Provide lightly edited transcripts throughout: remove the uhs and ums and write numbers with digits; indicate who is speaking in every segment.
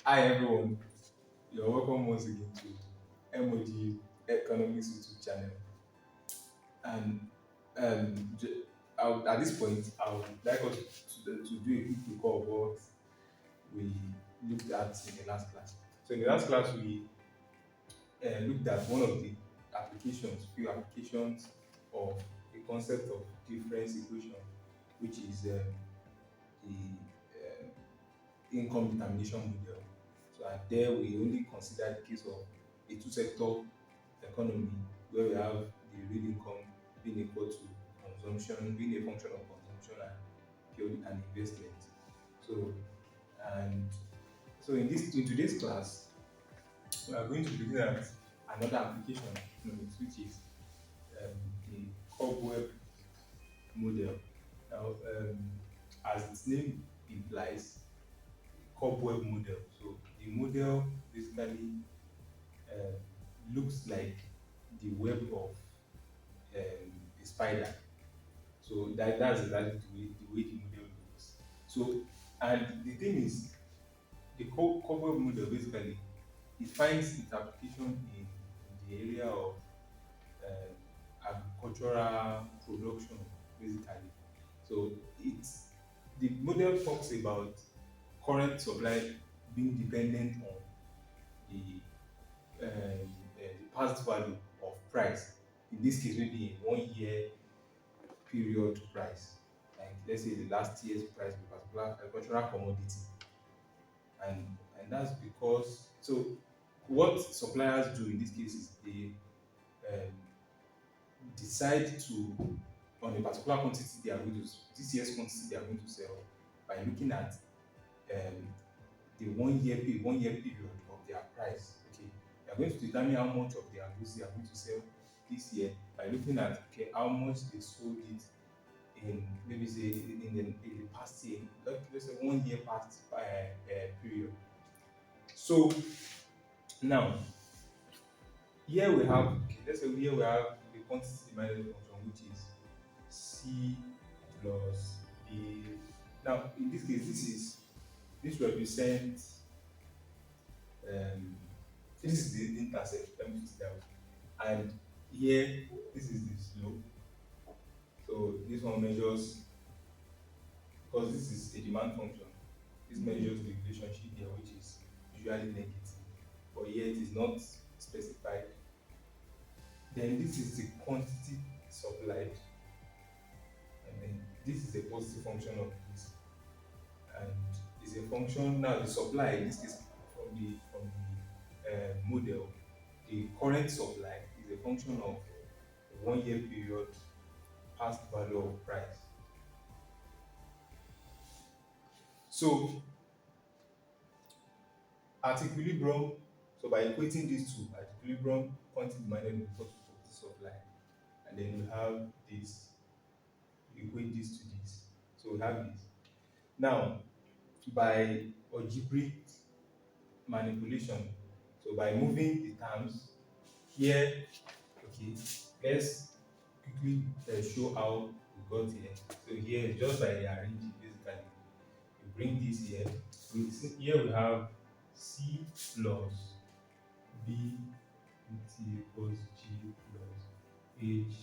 Speaker 1: Hi everyone, you're welcome once again to MOD Economics YouTube channel. And at this point, I would like us to do a quick recall of what we looked at in the last class. So in the last class, we looked at one of the few applications of the concept of difference equation, which is the income determination model. So and there we only consider the case of a two-sector economy where we have the real income being equal to consumption, being a function of consumption and purely an investment. So and in today's class, we are going to begin at another application of economics, which is the Cobweb model. Now, as its name implies, cobweb model. So the model basically uh, looks like the web of a spider. So that's exactly the way the model looks. So and the thing is, the cobweb model basically it finds its application in the area of agricultural production basically. So it's the model talks about current supply being dependent on the the past value of price. In this case, maybe a 1 year period price, like let's say the last year's price of a particular agricultural commodity, and that's because so what suppliers do in this case is they um, decide to on a particular quantity they are going to this year's quantity they are going to sell by looking at um, the 1 year period of their price. Okay, they are going to determine how much of their goods they are going to sell this year by looking at okay how much they sold it in maybe say in the past year, like let's say 1 year past period. So now here we have okay, let's say here we have the quantity demanded function which is C plus A. Now in this case this represents this is the intercept, let me put it that way. And here this is the slope. So this one measures because this is a demand function. This measures the relationship here which is usually negative, but here it is not specified. Then this is the quantity supplied, and then this is a positive function of this, and is a function now the supply in this case from the model, the current supply is a function of a 1 year period past value of price. So at equilibrium, so by equating these two, at equilibrium, quantity demanded will equal to quantity supply, and then we have this, we equate this to this. So we have this. Now, by algebraic manipulation, so by moving the terms here, okay, let's quickly show how we got here. So here, just by rearranging basically, you bring this here. Here we have C plus B T equals G plus H.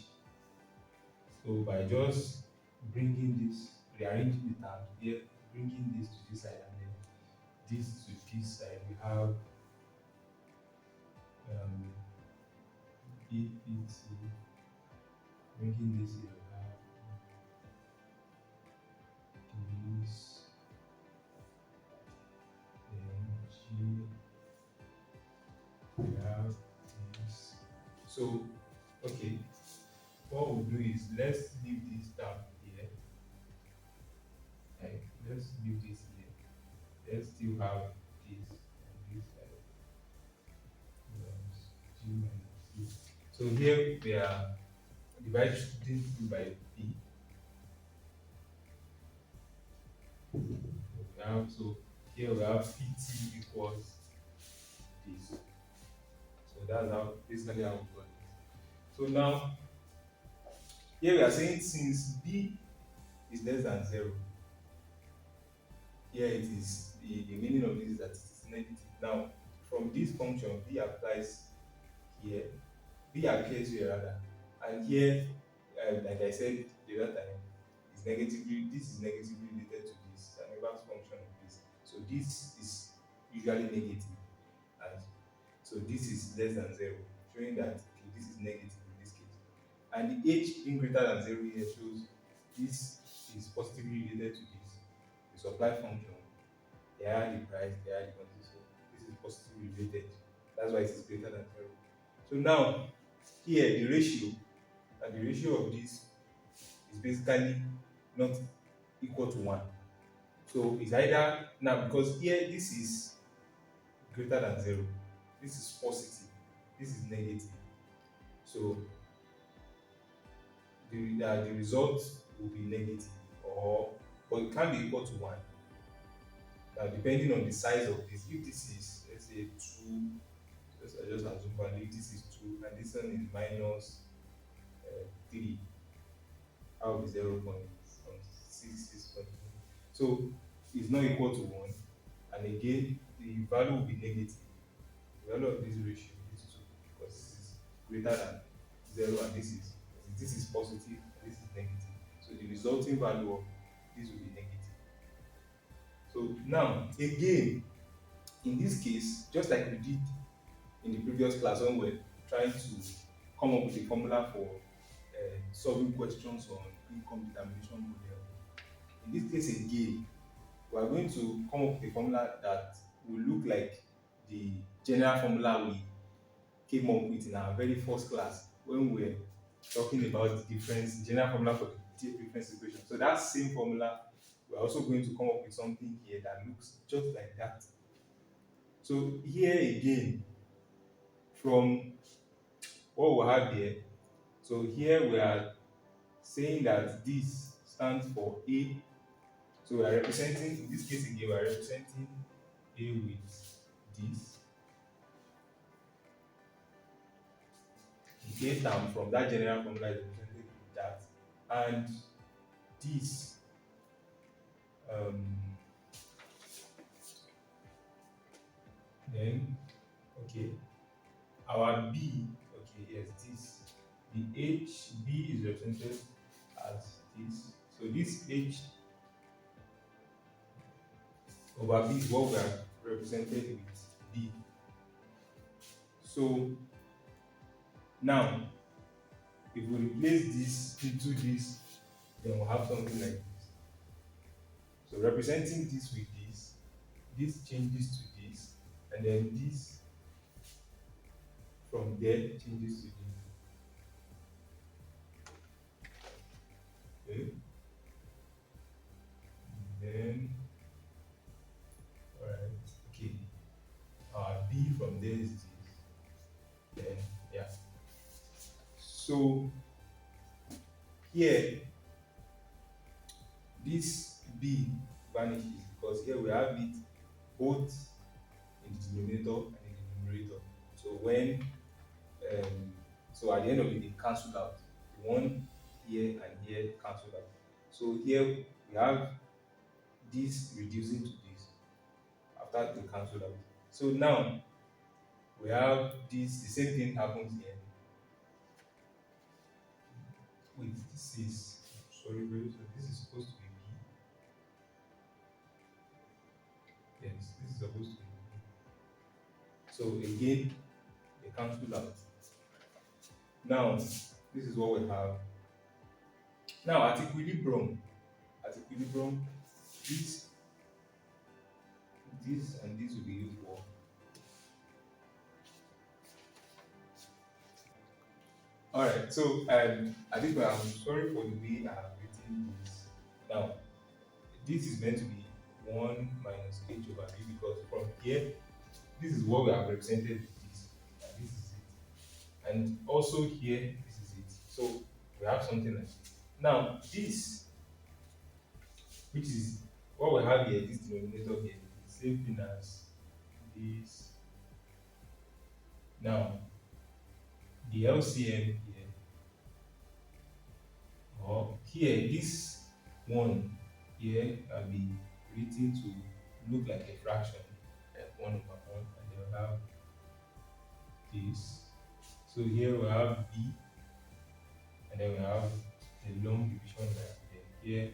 Speaker 1: So by just bringing this, rearranging the terms here, bringing this to this side and then this to this side, we have um, BPT, bringing this here, we have this, then G, we have this. So, okay, what we'll do is let's leave this down here. Like, let's leave this here. Let's still have this on this side. Plus G minus C. So here we are dividing through by P. We have so here we have PT equals this. So that's how basically how we got this. So now here we are saying since B is less than 0, here it is the meaning of this is that it is negative. Now, from this function, b applies here, b appears here rather, and here, like I said the other time, is negatively. This is negatively related to this, an inverse function of this. So this is usually negative, and so this is less than zero, showing that okay, this is negative in this case. And the h being greater than zero here shows this is positively related to this. The supply function, the higher the price, the higher the quantity. So this is positively related. That's why it is greater than zero. So now here the ratio of this is basically not equal to 1. So it's either now, because here this is greater than 0, this is positive, this is negative. So the result will be negative, or but it can be equal to 1. Now depending on the size of this, if this is, let's say, 2, I just assume value, if this is 2 and this one is minus 3, that will be 0.66. So it's not equal to 1, and again the value will be negative. The value of this ratio is 2, because this is greater than 0 and this is positive and this is negative. So the resulting value of this will be negative. So now again, in this case, just like we did in the previous class when we were trying to come up with a formula for solving questions on income determination model, in this case again, we are going to come up with a formula that will look like the general formula we came up with in our very first class when we were talking about the difference, general formula for the difference equation. So that same formula, we're also going to come up with something here that looks just like that. So here again, from what we have here, so here we are saying that this stands for A. So we are representing, in this case again, we are representing A with this. The A term from that general formula is represented with that. And this, then, okay, our B, okay, yes, this. The HB is represented as this. So this H over B is what we are represented with B. So now, if we replace this into this, then we'll have something like this. So representing this with this changes to this, and then this from there changes to this. Okay. And then, alright, okay. B from there is this. Then, yeah. So here, this B vanishes because here we have it both in the denominator and in the numerator. So when so at the end of it, they cancel out. The one here and here cancel out. So here we have this reducing to this after they cancel out. So now we have this, the same thing happens here with this is, sorry, so this is supposed to be B. Yes, this is supposed to be B. So again, they cancel out. Now, this is what we have. Now at equilibrium, this and this will be used for. Alright, so I think I'm sorry for the way I have written this. Now, this is meant to be 1 minus h over b, because from here, this is what we have represented with this, and this is it. And also here, this is it. So we have something like this. Now, this, which is what we have here, this denominator here, is the same thing as this. Now, the LCM here, or here, this one here can be written to look like a fraction, like over 1, and then we have this. So here we have b, and then we have the long division line. Then here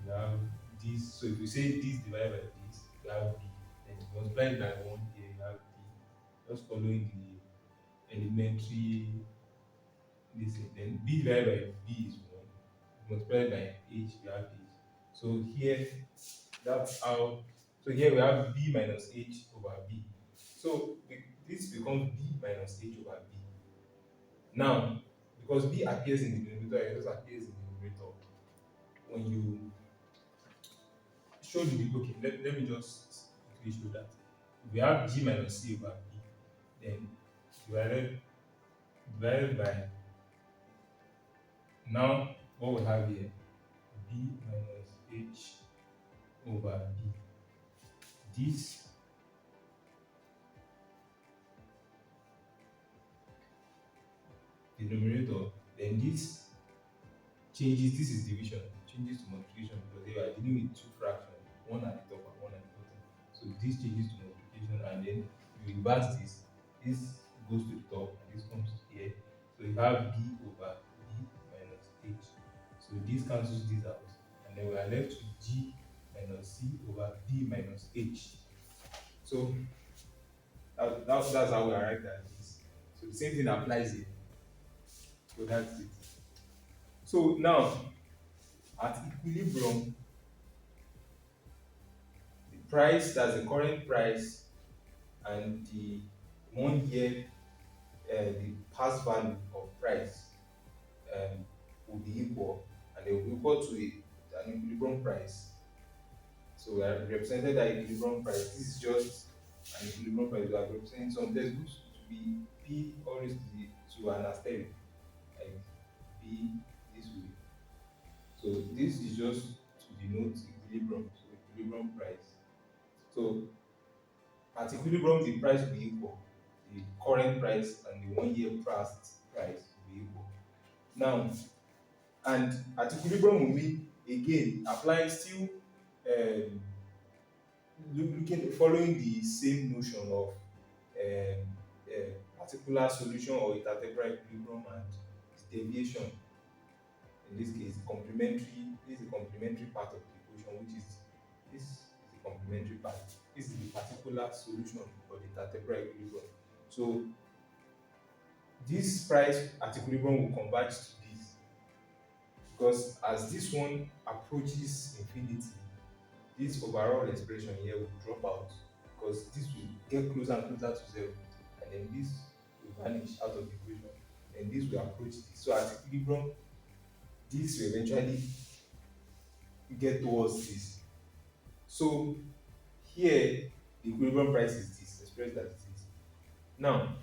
Speaker 1: we have this. So if we say this divided by this, we have b. Then multiply it by 1, here you have b. Just following the elementary this thing. Then b divided by b is 1. Multiplied by h, we have h. So here, that's how. So here we have b minus h over b. So this becomes b minus h over b. Now, because b appears in the denominator, it also appears in the numerator. When you show the okay, let me just quickly show that. If we have g minus c over b, then divided by, now what we have here, b minus h over b. This the numerator, then this changes, this is division, changes to multiplication because they are dealing with two fractions, one at the top and one at the bottom. So this changes to multiplication, and then you reverse this goes to the top, this comes here. So you have b over b minus h. So this cancels this out, and then we are left with g minus c over b minus h. So that's how we arrived at this. So the same thing applies here. So that's it. So now, at equilibrium, the price, that's the current price, and the 1 year, the past value of price will be equal, and they will be equal to an equilibrium price. So we have represented that equilibrium price. This is just an equilibrium price. We are representing some. There's good to be p always to an asterisk, like p this way. So this is just to denote equilibrium, so equilibrium price. So at equilibrium, the price will be equal. The current price and the 1 year past price will be equal. Now, and at equilibrium will mean, again, applying still following the same notion of particular solution or intertemporal equilibrium and deviation. In this case, complementary. This is the complementary part of the equation, which is this is the complementary part. This is the particular solution for the intertemporal equilibrium. So this price at equilibrium will converge to this, because as this one approaches infinity, this overall expression here will drop out, because this will get closer and closer to 0, and then this will vanish out of the equation, and this will approach this. So at equilibrium, this will eventually get towards this. So here, the equilibrium price is this, expressed as this. Now,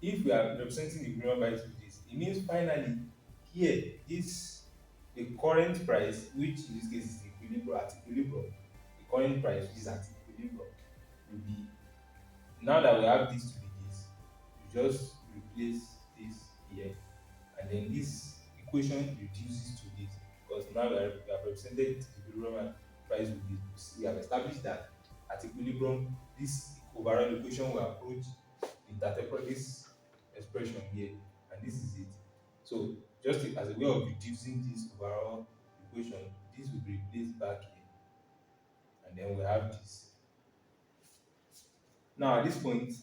Speaker 1: if we are representing the equilibrium price with this, it means finally here, the current price, which in this case is the equilibrium, at equilibrium, the current price, which is at equilibrium, will be, now that we have this to be this, you just replace this here, and then this equation reduces to this, because now we have represented the equilibrium price with this. We have established that at equilibrium, this overall equation will approach this expression here, and this is it. So just as a way of reducing this overall equation, this will be replaced back here, and then we have this. Now at this point,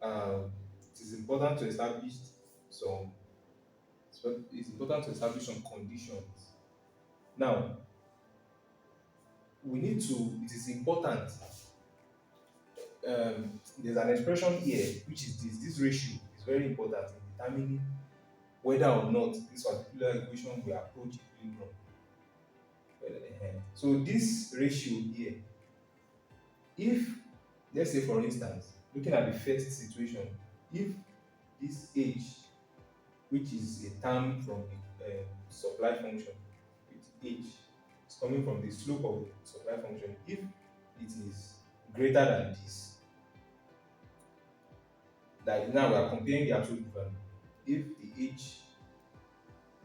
Speaker 1: it is important to establish some some conditions. Now it is important, there's an expression here, which is this ratio is very important in determining whether or not this particular equation will approach equilibrium. So this ratio here, if, let's say for instance, looking at the first situation, if this h, which is a term from the supply function, with h is coming from the slope of the supply function, if it is greater than this, like now we are comparing the absolute value, if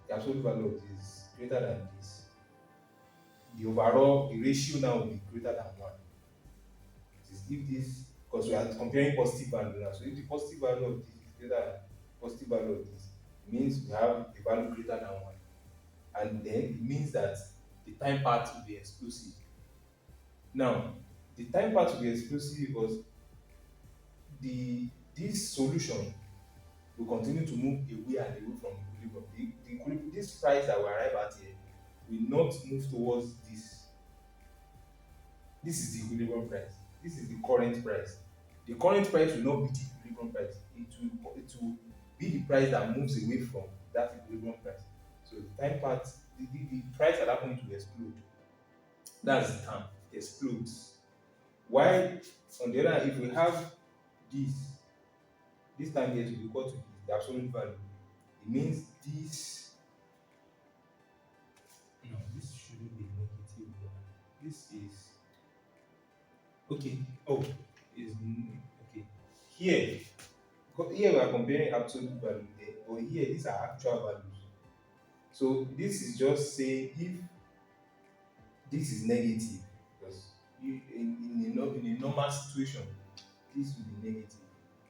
Speaker 1: the absolute value of this is greater than this, the overall the ratio now will be greater than 1. It is if this, because we are comparing positive value now, so if the positive value of this is greater than positive value of this, it means we have a value greater than 1, and then it means that the time part will be explosive. Now, the time part will be explosive because this solution will continue to move away and away from equilibrium. This price that we arrive at here will not move towards this. This is the equilibrium price. This is the current price. The current price will not be the equilibrium price. It will be the price that moves away from that equilibrium price. So the time part, the price at that point will explode. That's the term. It explodes. Why on the other hand, if we have this, this time here to be equal to the absolute value, it means this, no, this shouldn't be negative one. This is okay. Oh, is okay. Here, here we are comparing absolute value there, but here these are actual values. So this is just saying if this is negative, because in a normal situation, this will be negative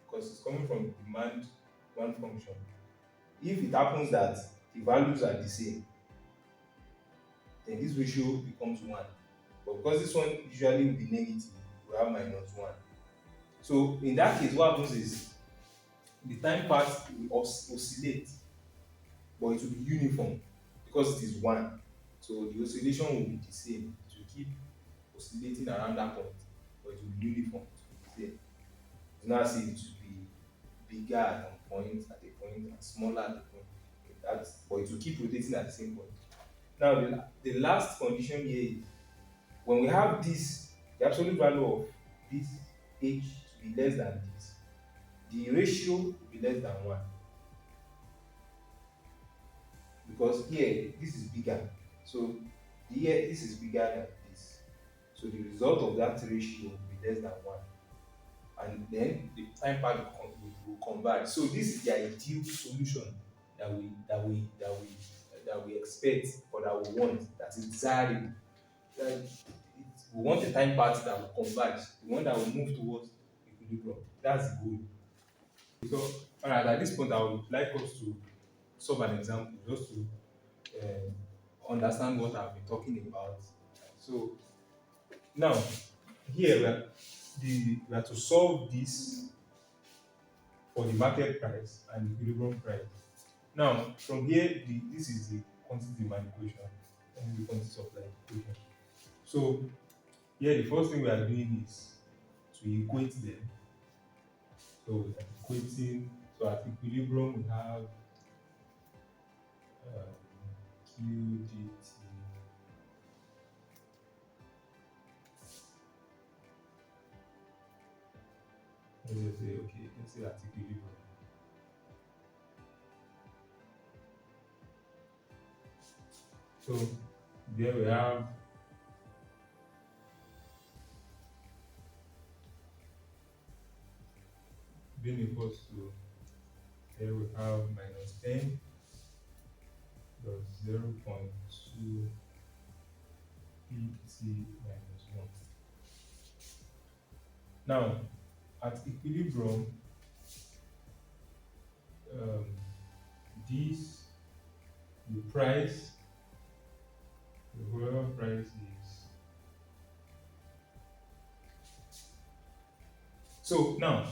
Speaker 1: because it's coming from demand one function. If it happens that the values are the same, then this ratio becomes 1. But because this one usually will be negative, we have -1. So in that case, what happens is the time part will oscillate, but it will be uniform because it is 1. So the oscillation will be the same. It will keep oscillating around that point, but it will be uniform. It will be the same. It's not as if it will be bigger at one point, at a point, and smaller at a point. But it will keep rotating at the same point. Now, the last condition here is when we have this, the absolute value of this h to be less than this, the ratio will be less than 1. Because here, this is bigger. So here, this is bigger than this. So the result of that ratio will be less than 1. And then the time part will converge. So this is the ideal solution that we expect or that we want, that is desirable. We want a time part that will converge, the one that will move towards equilibrium. That's the goal. So, alright, at this point, I would like us to solve an example just to understand what I've been talking about. So, now, here we are to solve this for the market price and equilibrium price. Now, from here, this is the quantity demand equation and the quantity supply equation. So, here the first thing we are doing is to equate them. So, we are equating, so at equilibrium, we have QDT. Let's say at equilibrium. So there we have being equals to, here we have -10 plus 0.2 pt -1. Now, at equilibrium, this, the price, the whatever price is. So now,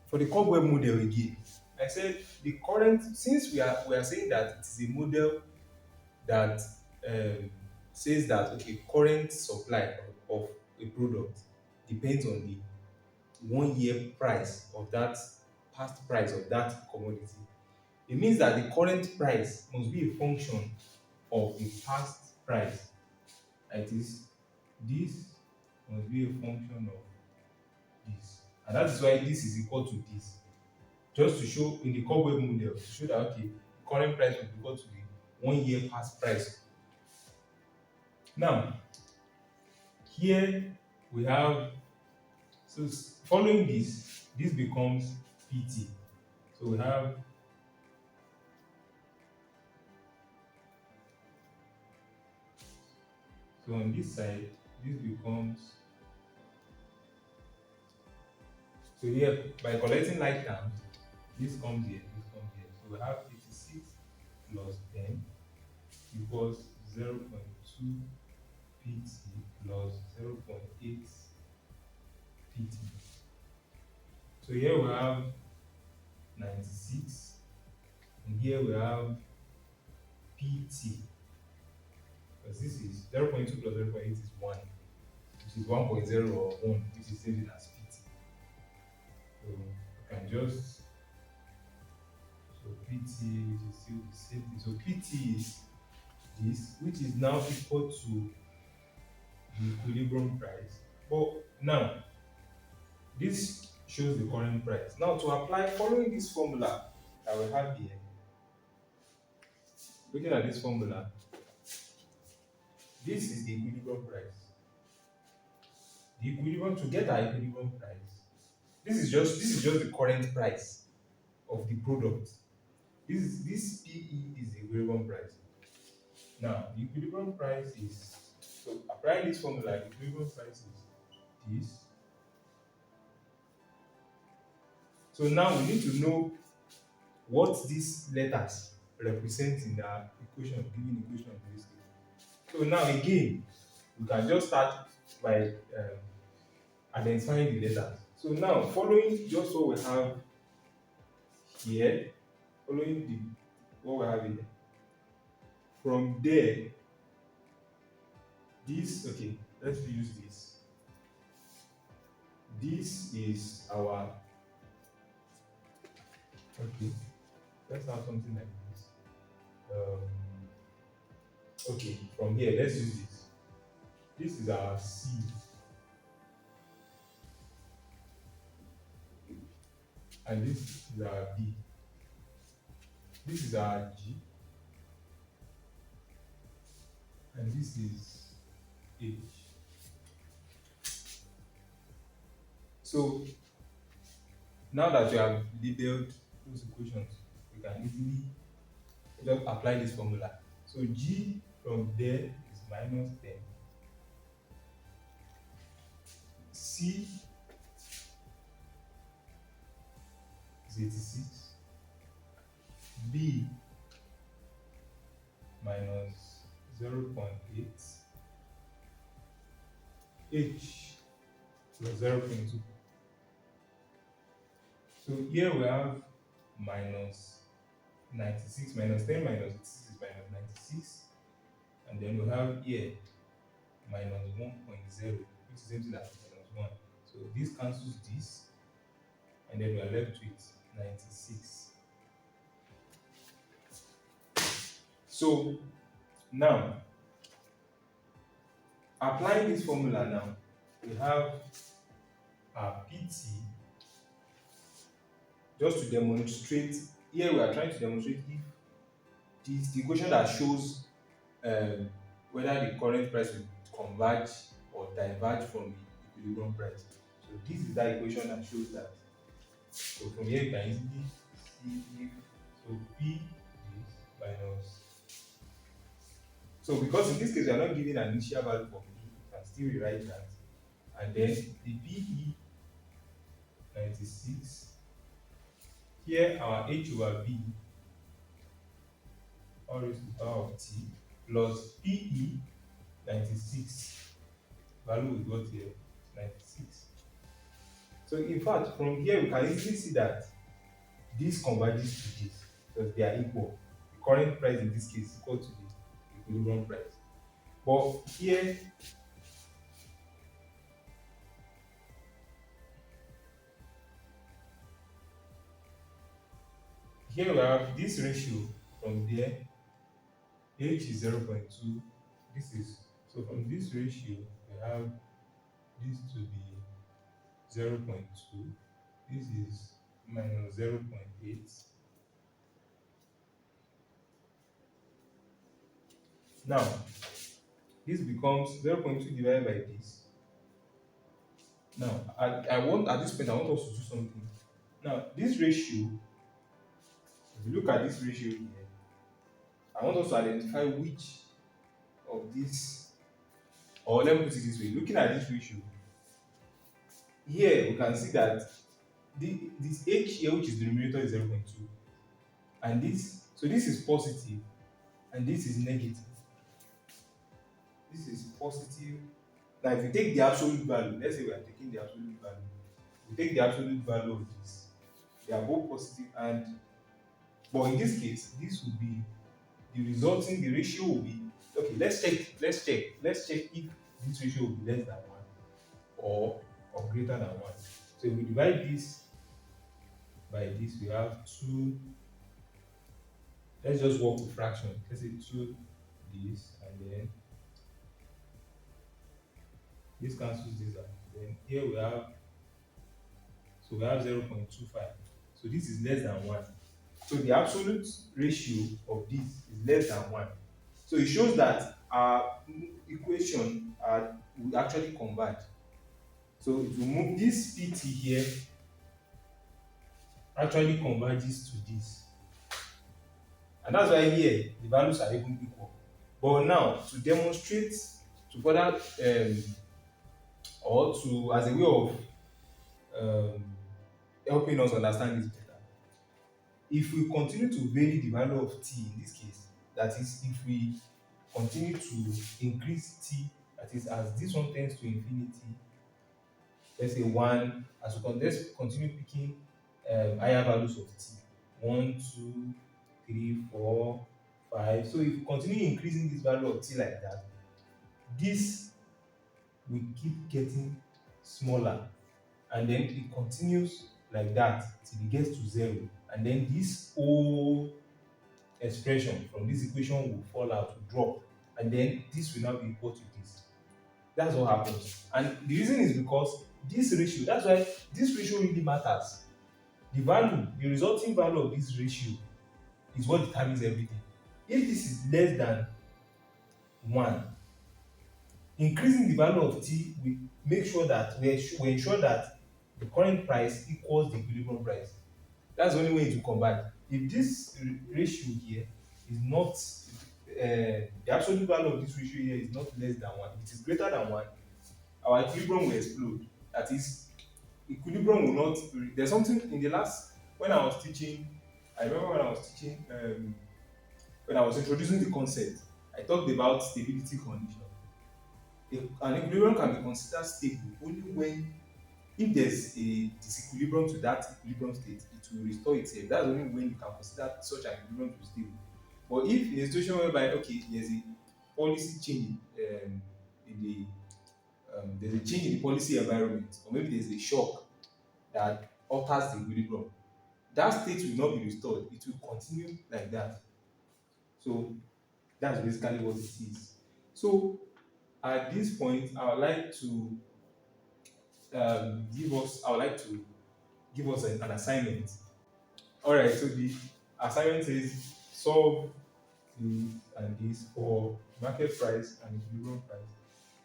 Speaker 1: for the Cobweb model again, I said the current, since we are saying that it is a model that says that okay, current supply of a product depends on the 1 year price of that past price of that commodity. It means that the current price must be a function of the past price. That is, this must be a function of this, and that is why this is equal to this. Just to show in the Cobweb model, to show that okay, the current price will be equal to the 1 year past price. Now, here we have, so following this becomes PT. So we have So on this side, this becomes, so here by collecting like terms, this comes here, this comes here. So we have 86 plus 10 equals 0.2 pt plus 0.8 pt. So here we have 96, and here we have pt, because this is 0.2 plus 0.8 is 1, which is 1.0 or 1, which is same as pt. So you can just, so pt, which is still the same thing. So pt is this, which is now equal to the equilibrium price. But now, this shows the current price. Now, to apply, following this formula that we have here, looking at this formula, this is the equilibrium price. The equilibrium, to get our equilibrium price, this is just the current price of the product. This PE is the equilibrium price. Now, the equilibrium price is, so applying this formula, the equilibrium price is this. So now we need to know what these letters represent in the equation, given equation in this case. So now again, we can just start by identifying the letters. So now, following just what we have here, following what we have here, from there, this, okay, let's use this. This is our, okay, let's have something like this. Okay, from here, let's use this. This is our C. And this is our B. This is our G. And this is H. So now that you have labeled those equations, you can easily just apply this formula. So G from there is minus 10. C is 86. B minus 0.8. H plus 0.2. So here we have minus 96, minus 10 minus 86 is minus 96. And then we have here minus 1.0, which is empty as minus 1. So this cancels this, and then we are left with 96. So now, applying this formula now, we have our PT. Just to demonstrate, here we are trying to demonstrate if this the equation that shows whether the current price will converge or diverge from the equilibrium price. So this is that equation that shows that. So from here you can easily see if, so P is minus. So because in this case we are not giving an initial value for P, you can still rewrite that. And then the PE 96. Here our H over B, all raised to the power of T, plus PE 96. Value we got here 96. So in fact, from here we can easily see that this converges to this because they are equal. The current price in this case is equal to the equilibrium price. But here, we have this ratio from there. H is 0.2. This is, so from this ratio we have this to be 0.2. This is minus 0.8. Now, this becomes 0.2 divided by this. Now, I want, at this point, I want us to do something. Now, this ratio, if you look at this ratio here, I want us to identify which of these or let me put it this way, looking at this ratio, here we can see that this h here, which is the numerator, is 0.2, and this, so this is positive and this is negative. This is positive. Now if you take the absolute value, let's say we are taking the absolute value, we take the absolute value of this, they are both positive, and but in this case this will be the resulting, the ratio will be, okay, let's check if this ratio will be less than 1 or greater than 1. So if we divide this by this, we have 2. Let's just work with fraction. Let's say 2 this, and then this cancels this out. Then here we have, so we have 0.25. So this is less than 1. So the absolute ratio of this is less than 1. So it shows that our equation will actually converge. So if you move this pt here, actually converges to this. And that's why here the values are even equal. But now to demonstrate, to further or to, as a way of helping us understand this better, if we continue to vary the value of t in this case, that is, if we continue to increase t, that is, as this one tends to infinity, let's say 1, as we let's continue picking higher values of t, 1, 2, 3, 4, 5. So if we continue increasing this value of t like that, this will keep getting smaller, and then it continues like that till it gets to 0, and then this whole expression from this equation will fall out, will drop, and then this will now be equal to this. That's what happens. And the reason is because this ratio, that's why this ratio really matters. The value, the resulting value of this ratio is what determines everything. If this is less than 1, increasing the value of t will make sure that we ensure that the current price equals the equilibrium price. That's the only way to convert. If this ratio here is not, the absolute value of this ratio here is not less than 1, it is greater than 1, our equilibrium will explode. That is, equilibrium will not. There's something in the last, when I was teaching, I remember when I was teaching, when I was introducing the concept, I talked about stability condition. An equilibrium can be considered stable only when, if there's a disequilibrium to that equilibrium state, it will restore itself. That's only when you can consider such an equilibrium to be stable. But if in a situation whereby, okay, there's a policy change in the there's a change in the policy environment, or maybe there's a shock that alters the equilibrium, that state will not be restored. It will continue like that. So that's basically what it is. So at this point, I would like to give us an assignment. All right. So the assignment is solve this and this for market price and equilibrium price.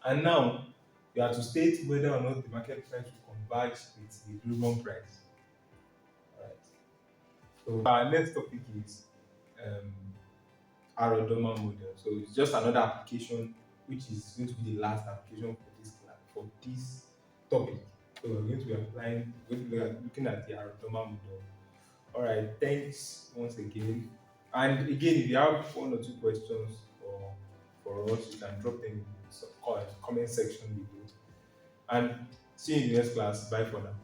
Speaker 1: And now you have to state whether or not the market price will converge with the equilibrium price. All right. So our next topic is um, Aerodoma model. So it's just another application, which is going to be the last application for this class, for this topic. So we're going to be applying, looking at the Aerodoma model. All right, thanks once again. And again, if you have 1 or 2 questions for us, you can drop them in the comment section below. And see you in the next class. Bye for now.